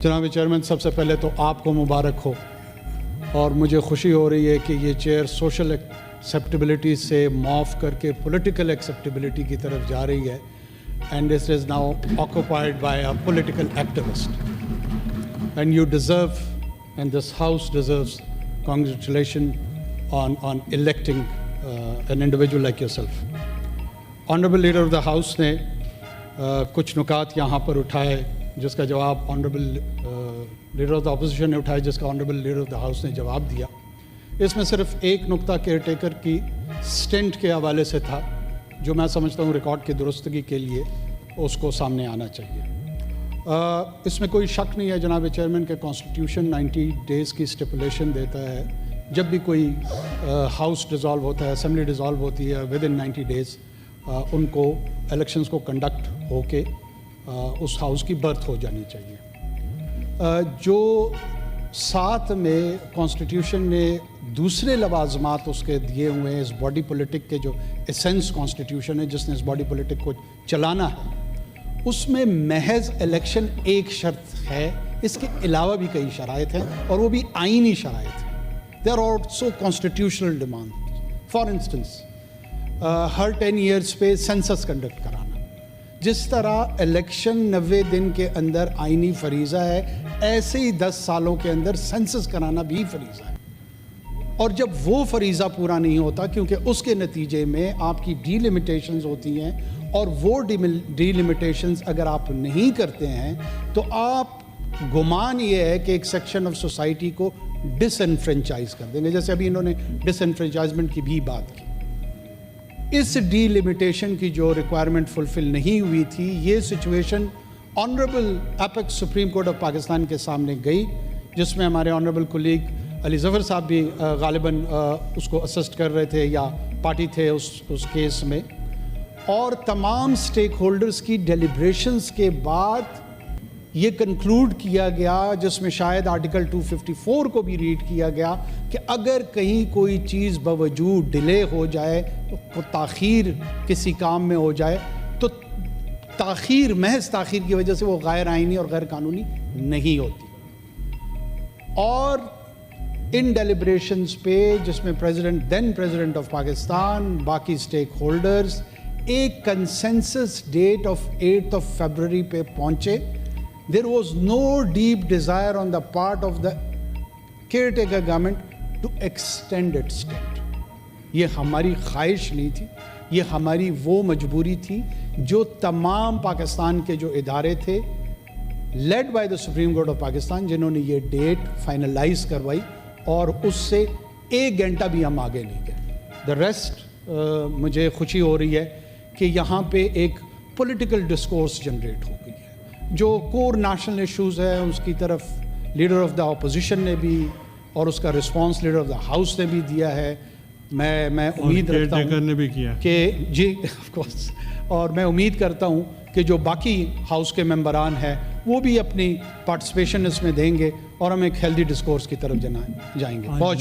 جناب چیئرمین، سب سے پہلے تو آپ کو مبارک ہو، اور مجھے خوشی ہو رہی ہے کہ یہ چیئر سوشل ایکسیپٹیبلٹی سے معاف کر کے پولیٹیکل ایکسیپٹیبلٹی کی طرف جا رہی ہے، and this is now occupied by a political activist, and you deserve and this house deserves congratulation on electing an individual like yourself. Honourable leader of the house نے کچھ نکات یہاں پر اٹھائے جس کا جواب honourable leader of the opposition نے اٹھایا، جس کا honourable leader of the house نے جواب دیا۔ اس میں صرف ایک نقطہ کیئر ٹیکر کی سٹنٹ کے حوالے سے تھا، جو میں سمجھتا ہوں ریکارڈ کی درستگی کے لیے اس کو سامنے آنا چاہیے۔ اس میں کوئی شک نہیں ہے جناب چیئرمین کہ کانسٹیٹیوشن 90 ڈیز کی اسٹیپولیشن دیتا ہے، جب بھی کوئی ہاؤس ڈیزالو ہوتا ہے، اسمبلی ڈیزالو ہوتی ہے، ود ان 90 ڈیز ان کو الیکشنز کو کنڈکٹ ہو کے اس ہاؤس کی برتھ ہو جانی چاہیے۔ جو ساتھ میں کانسٹیٹیوشن نے دوسرے لوازمات اس کے دیے ہوئے ہیں، اس باڈی پولیٹک کے جو ایسنس کانسٹیٹیوشن ہے جس نے اس باڈی پولیٹک کو چلانا ہے، اس میں محض الیکشن ایک شرط ہے، اس کے علاوہ بھی کئی شرائط ہیں، اور وہ بھی آئینی شرائط ہیں۔ There are also constitutional demand, for instance ہر 10 ایئرس پہ سینسس کنڈکٹ کرانا، جس طرح الیکشن 90 دن کے اندر آئینی فریضہ ہے، ایسے ہی 10 سالوں کے اندر سینسس کرانا بھی فریضہ ہے۔ اور جب وہ فریضہ پورا نہیں ہوتا، کیونکہ اس کے نتیجے میں آپ کی ڈی لمیٹیشنز ہوتی ہیں، اور وہ ڈی لمیٹیشنز اگر آپ نہیں کرتے ہیں تو آپ گمان یہ ہے کہ ایک سیکشن آف سوسائٹی کو ڈس انفرینچائز کر دیں گے، جیسے ابھی انہوں نے ڈس انفرینچائزمنٹ کی بھی بات کی۔ اس ڈی لمیٹیشن کی جو ریکوائرمنٹ فلفل نہیں ہوئی تھی، یہ situation honourable apex supreme court of Pakistan کے سامنے گئی، جس میں ہمارے آنریبل کولیگ علی ظفر صاحب بھی غالباً اس کو اسسٹ کر رہے تھے یا پارٹی تھے اس کیس میں، اور تمام سٹیک ہولڈرز کی ڈیلیبریشنز کے بعد یہ کنکلوڈ کیا گیا، جس میں شاید آرٹیکل 254 کو بھی ریڈ کیا گیا، کہ اگر کہیں کوئی چیز باوجود ڈیلے ہو جائے، تاخیر کسی کام میں ہو جائے، تو تاخیر محض تاخیر کی وجہ سے وہ غیر آئینی اور غیر قانونی نہیں ہوتی۔ اور ان ڈیلیبریشنز پہ، جس میں دین پریزیڈنٹ آف پاکستان، باقی سٹیک ہولڈرز ایک کنسنسس ڈیٹ آف 8 فیبروری پہ پہنچے۔ There was no deep desire on the part of the caretaker government to extend its stint. یہ ہماری خواہش نہیں تھی، یہ ہماری وہ مجبوری تھی جو تمام پاکستان کے جو ادارے تھے led by the supreme court of Pakistan, جنہوں نے یہ ڈیٹ فائنلائز کروائی، اور اس سے ایک گھنٹہ بھی ہم آگے نہیں گئے۔ دا ریسٹ مجھے خوشی ہو رہی ہے کہ یہاں پہ ایک پولیٹیکل ڈسکورس جنریٹ ہو گئی ہے، جو کور نیشنل ایشوز ہے اس کی طرف لیڈر آف دا اپوزیشن نے بھی، اور اس کا response leader of the house نے بھی دیا ہے۔ میں امید رکھتا ہوں کہ جی آف کورس، اور میں امید کرتا ہوں کہ جو باقی ہاؤس کے ممبران ہیں وہ بھی اپنی پارٹیسپیشن اس میں دیں گے، اور ہم ایک ہیلدی ڈسکورس کی طرف جائیں گے۔ بہت شکریہ۔